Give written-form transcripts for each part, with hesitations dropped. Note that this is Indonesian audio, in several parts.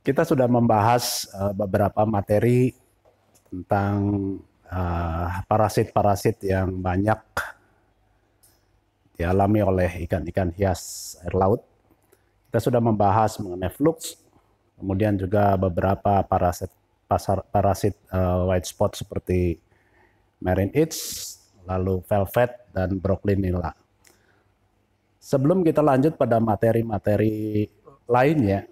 Kita sudah membahas beberapa materi tentang parasit-parasit yang banyak dialami oleh ikan-ikan hias air laut. Kita sudah membahas mengenai flukes, kemudian juga beberapa parasit white spot seperti marine itch, lalu velvet, dan Brooklynella. Sebelum kita lanjut pada materi-materi lainnya,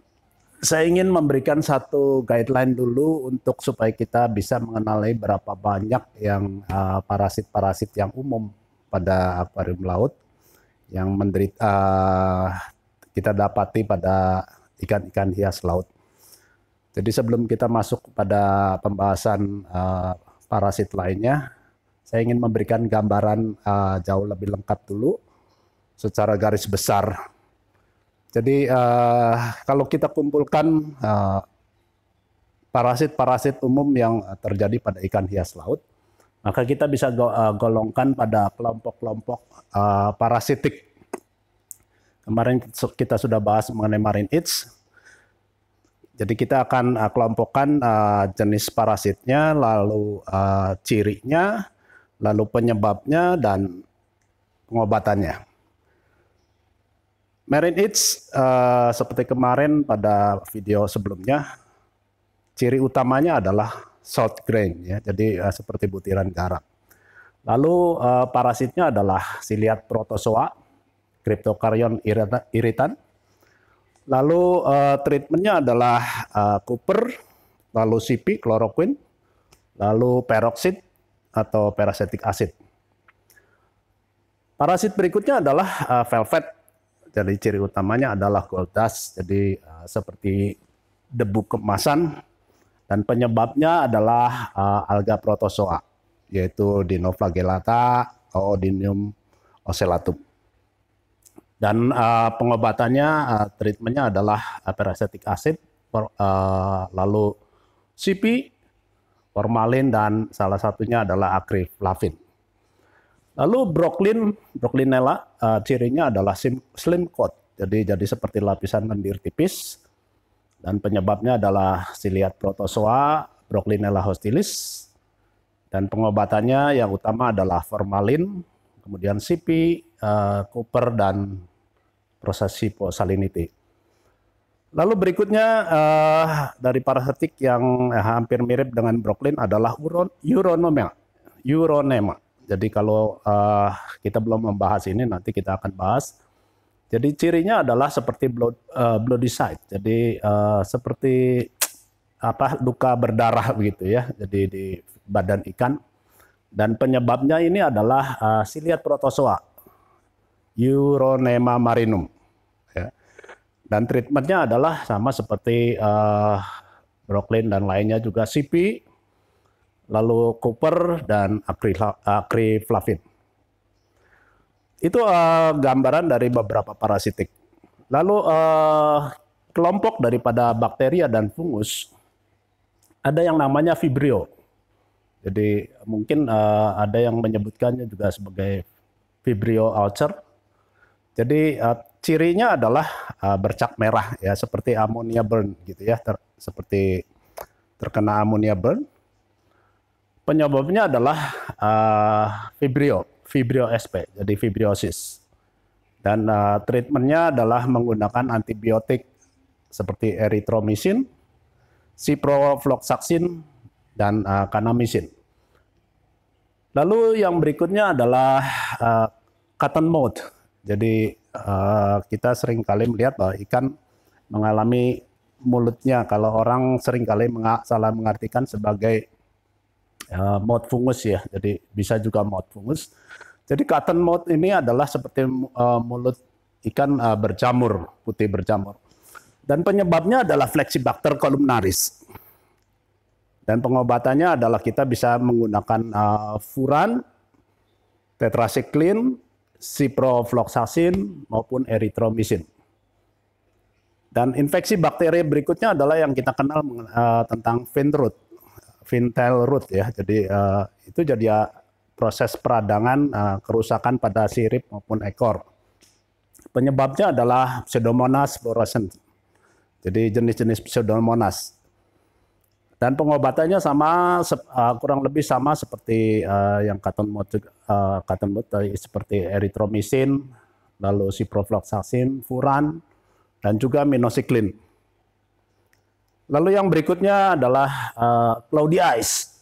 saya ingin memberikan satu guideline dulu untuk supaya kita bisa mengenali berapa banyak yang parasit-parasit yang umum pada akuarium laut yang kita dapati pada ikan-ikan hias laut. Jadi sebelum kita masuk pada pembahasan parasit lainnya, saya ingin memberikan gambaran jauh lebih lengkap dulu secara garis besar. Jadi kalau kita kumpulkan parasit-parasit umum yang terjadi pada ikan hias laut, maka kita bisa golongkan pada kelompok-kelompok parasitik. Kemarin kita sudah bahas mengenai marine itch. Jadi kita akan kelompokkan jenis parasitnya, lalu cirinya, lalu penyebabnya, dan pengobatannya. Marine itch seperti kemarin pada video sebelumnya, ciri utamanya adalah salt grain, ya, jadi seperti butiran garam. Lalu parasitnya adalah Ciliat protozoa, Cryptocaryon irritan. Lalu treatmentnya adalah Cooper, lalu CP, chloroquine, lalu peroxide atau peracetic acid. Parasit berikutnya adalah velvet. Jadi ciri utamanya adalah gold dust, jadi seperti debu kemasan, dan penyebabnya adalah alga protozoa, yaitu Dinoflagellata, Oodinium ocellatum. Dan pengobatannya, treatmentnya adalah peracetic acid, lalu CP, formalin, dan salah satunya adalah acriflavin. Lalu Brooklynella, cirinya adalah slim coat, jadi seperti lapisan lendir tipis, dan penyebabnya adalah Ciliat protozoa, Brooklynella hostilis, dan pengobatannya yang utama adalah formalin, kemudian CP, Cooper, dan proses hyposalinity. Lalu berikutnya dari parasitik yang hampir mirip dengan Brooklyn adalah Uronema. Jadi kalau kita belum membahas ini, nanti kita akan bahas. Jadi cirinya adalah seperti bloody site. Jadi seperti luka berdarah begitu ya. Jadi di badan ikan. Dan penyebabnya ini adalah Ciliat protozoa, Uronema marinum. Ya. Dan treatmentnya adalah sama seperti Brooklyn dan lainnya juga, CP, lalu Cooper, dan acriflavin. Itu gambaran dari beberapa parasitik. Lalu kelompok daripada bakteria dan fungus, ada yang namanya Vibrio. Jadi mungkin ada yang menyebutkannya juga sebagai Vibrio ulcer. Jadi cirinya adalah bercak merah, ya, seperti ammonia burn gitu ya, seperti terkena ammonia burn. Penyebabnya adalah Vibrio SP, jadi fibriosis. Dan treatmentnya adalah menggunakan antibiotik seperti erythromycin, ciprofloxacin, dan kanamycin. Lalu yang berikutnya adalah cottonmouth. Jadi kita seringkali melihat bahwa ikan mengalami mulutnya, kalau orang seringkali salah mengartikan sebagai mouth fungus ya, jadi bisa juga mouth fungus. Jadi cottonmouth ini adalah seperti mulut ikan berjamur, putih berjamur. Dan penyebabnya adalah Flexibacter columnaris. Dan pengobatannya adalah kita bisa menggunakan furan, tetracycline, ciprofloxacin, maupun erythromycin. Dan infeksi bakteri berikutnya adalah yang kita kenal tentang Fintel root ya, jadi itu jadi proses peradangan, kerusakan pada sirip maupun ekor. Penyebabnya adalah Pseudomonas fluorescens. Jadi jenis-jenis Pseudomonas. Dan pengobatannya sama kurang lebih sama seperti yang cottonmouth tadi, seperti erythromycin, lalu ciprofloxacin, furan, dan juga minocycline. Lalu yang berikutnya adalah cloudy ice.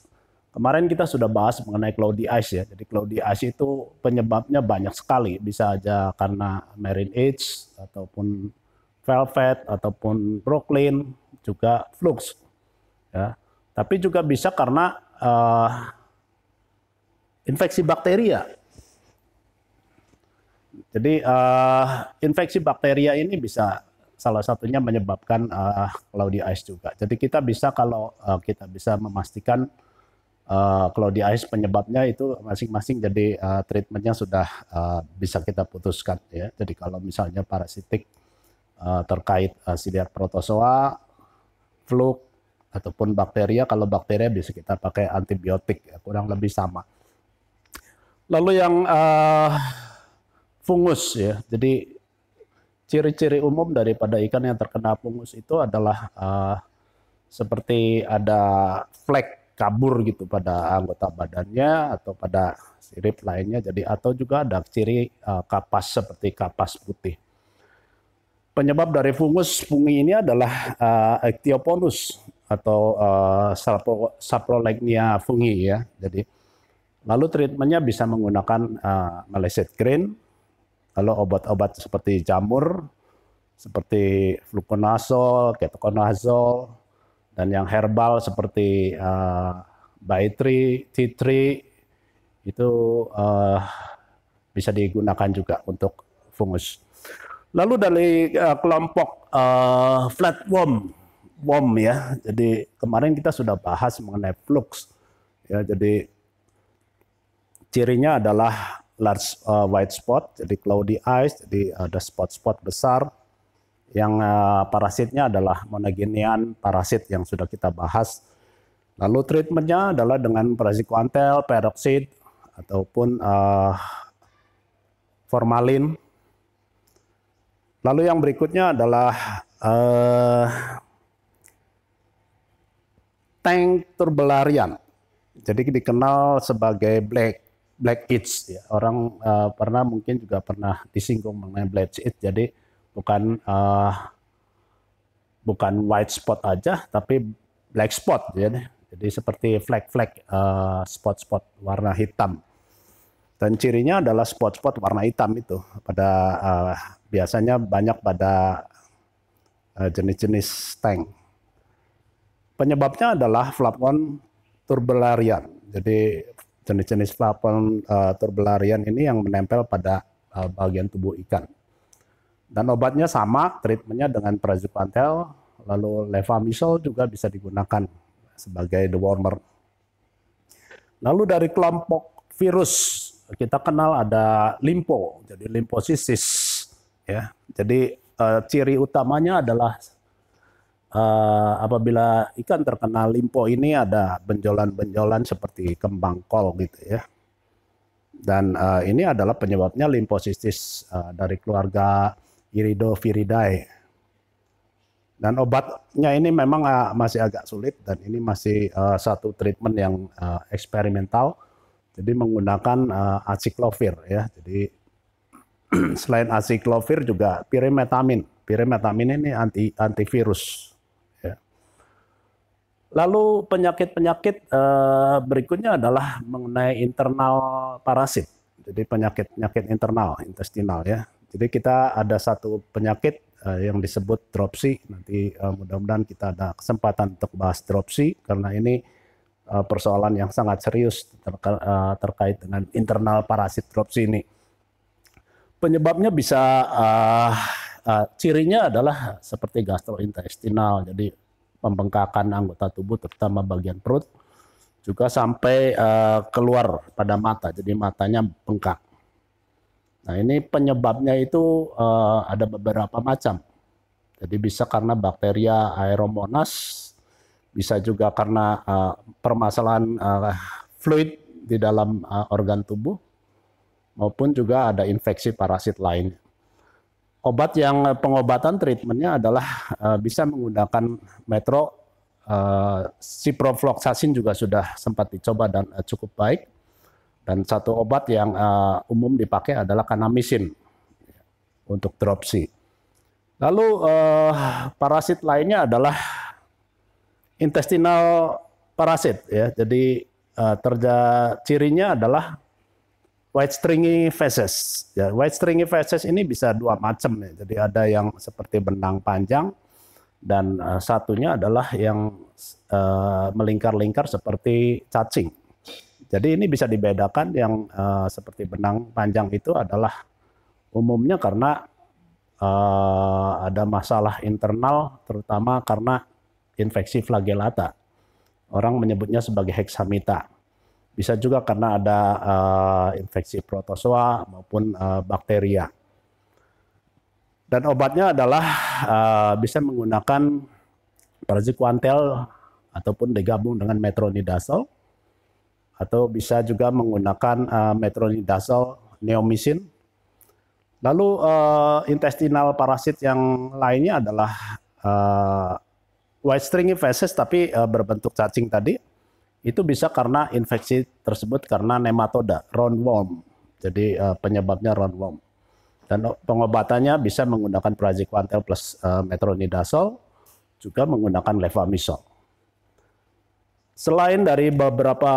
Kemarin kita sudah bahas mengenai cloudy ice ya. Jadi cloudy ice itu penyebabnya banyak sekali, bisa aja karena marine age ataupun velvet ataupun brooklyn, juga flux. Ya, tapi juga bisa karena infeksi bakteria. Jadi infeksi bakteria ini bisa salah satunya menyebabkan cloudy ice juga. Jadi kita bisa kalau kita bisa memastikan cloudy ice penyebabnya itu masing-masing, jadi treatmentnya sudah bisa kita putuskan ya. Jadi kalau misalnya parasitik terkait Ciliar protozoa, flu ataupun bakteria, kalau bakteria bisa kita pakai antibiotik, ya, kurang lebih sama. Lalu yang fungus ya, jadi ciri-ciri umum daripada ikan yang terkena fungus itu adalah seperti ada flek kabur gitu pada anggota badannya atau pada sirip lainnya, jadi atau juga ada ciri kapas seperti kapas putih. Penyebab dari fungus fungi ini adalah Ichthyophonus atau Saprolegnia fungi ya. Jadi lalu treatmentnya bisa menggunakan Malecet Green, lalu obat-obat seperti jamur, seperti fluconazole, ketoconazole, dan yang herbal seperti Bay3, tea tree itu bisa digunakan juga untuk fungus. Lalu dari kelompok flatworm ya. Jadi kemarin kita sudah bahas mengenai flux ya. Jadi cirinya adalah large white spot, jadi cloudy eyes, jadi ada spot-spot besar. Yang parasitnya adalah monogenian parasit yang sudah kita bahas. Lalu treatmentnya adalah dengan praziquantel, peroxide, ataupun formalin. Lalu yang berikutnya adalah tank turbularian. Jadi dikenal sebagai black itch. Ya. Orang mungkin juga pernah disinggung mengenai black itch. Jadi bukan white spot aja, tapi black spot. Ya. Jadi seperti flek-flek spot-spot warna hitam. Dan cirinya adalah spot-spot warna hitam itu. Biasanya banyak pada jenis-jenis tank. Penyebabnya adalah Flaphon turbularian. Jadi jenis-jenis Flaphon turbularian ini yang menempel pada bagian tubuh ikan. Dan obatnya sama, treatmentnya dengan praziquantel, lalu levamisole juga bisa digunakan sebagai dewormer. Lalu dari kelompok virus, kita kenal ada limpo, jadi limfosisis. Ya. Jadi ciri utamanya adalah apabila ikan terkena limpo ini ada benjolan-benjolan seperti kembang kol gitu ya. Dan ini adalah penyebabnya limfosisis dari keluarga Iridoviridae. Dan obatnya ini memang masih agak sulit dan ini masih satu treatment yang eksperimental. Jadi menggunakan aciclovir ya. Jadi selain aciclovir juga pirimetamin. Pirimetamin ini antivirus. Ya. Lalu penyakit-penyakit berikutnya adalah mengenai internal parasit. Jadi penyakit-penyakit internal, intestinal ya. Jadi kita ada satu penyakit yang disebut dropsy. Nanti mudah-mudahan kita ada kesempatan untuk bahas dropsy karena ini persoalan yang sangat serius terkait dengan internal parasit dropsy ini. Penyebabnya bisa cirinya adalah seperti gastrointestinal, jadi pembengkakan anggota tubuh terutama bagian perut, juga sampai keluar pada mata, jadi matanya bengkak. Nah ini penyebabnya itu ada beberapa macam. Jadi bisa karena bakteria Aeromonas, bisa juga karena permasalahan fluid di dalam organ tubuh, maupun juga ada infeksi parasit lain. Obat yang pengobatan treatmentnya adalah bisa menggunakan metro, ciprofloxacin juga sudah sempat dicoba dan cukup baik. Dan satu obat yang umum dipakai adalah kanamisin untuk dropsy. Lalu parasit lainnya adalah intestinal parasit ya. Jadi cirinya adalah white stringy feces. Ya, white stringy feces ini bisa dua macam ya. Jadi ada yang seperti benang panjang dan satunya adalah yang melingkar-lingkar seperti cacing. Jadi ini bisa dibedakan yang seperti benang panjang itu adalah umumnya karena ada masalah internal, terutama karena infeksi flagellata. Orang menyebutnya sebagai hexamita. Bisa juga karena ada infeksi protozoa maupun bakteria. Dan obatnya adalah bisa menggunakan praziquantel ataupun digabung dengan metronidazole, atau bisa juga menggunakan metronidazole neomycin. Lalu intestinal parasit yang lainnya adalah white stringy feces tapi berbentuk cacing tadi. Itu bisa karena infeksi tersebut karena nematoda, roundworm. Jadi penyebabnya roundworm. Dan pengobatannya bisa menggunakan praziquantel plus metronidazole, juga menggunakan levamisole. Selain dari beberapa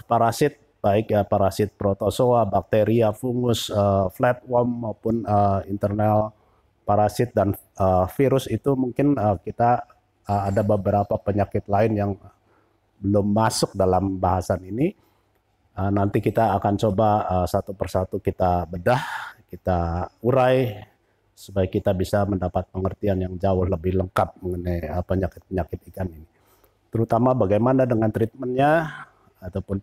parasit, baik ya parasit protozoa, bakteria, fungus, flatworm maupun internal parasit dan virus, itu mungkin kita ada beberapa penyakit lain yang belum masuk dalam bahasan ini. Nanti kita akan coba satu persatu kita bedah, kita urai supaya kita bisa mendapat pengertian yang jauh lebih lengkap mengenai penyakit-penyakit ikan ini. Terutama bagaimana dengan treatmentnya ataupun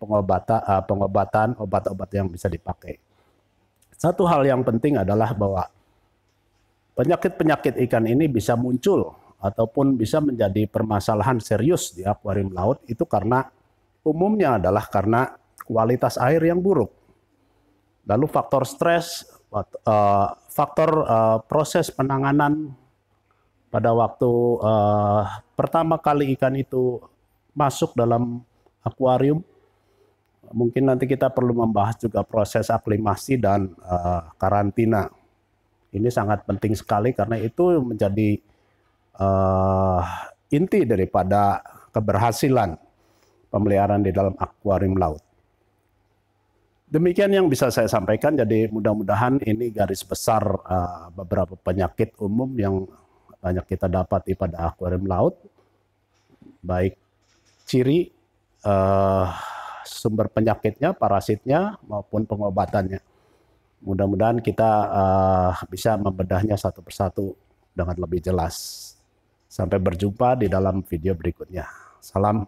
pengobatan obat-obat yang bisa dipakai. Satu hal yang penting adalah bahwa penyakit-penyakit ikan ini bisa muncul ataupun bisa menjadi permasalahan serius di akuarium laut itu karena umumnya adalah karena kualitas air yang buruk. Lalu faktor stres, faktor proses penanganan pada waktu pertama kali ikan itu masuk dalam akuarium. Mungkin nanti kita perlu membahas juga proses aklimasi dan karantina. Ini sangat penting sekali karena itu menjadi inti daripada keberhasilan pemeliharaan di dalam akuarium laut. Demikian yang bisa saya sampaikan, jadi mudah-mudahan ini garis besar beberapa penyakit umum yang banyak kita dapati pada akuarium laut, baik ciri, sumber penyakitnya, parasitnya, maupun pengobatannya. Mudah-mudahan kita bisa membedahnya satu persatu dengan lebih jelas. Sampai berjumpa di dalam video berikutnya. Salam.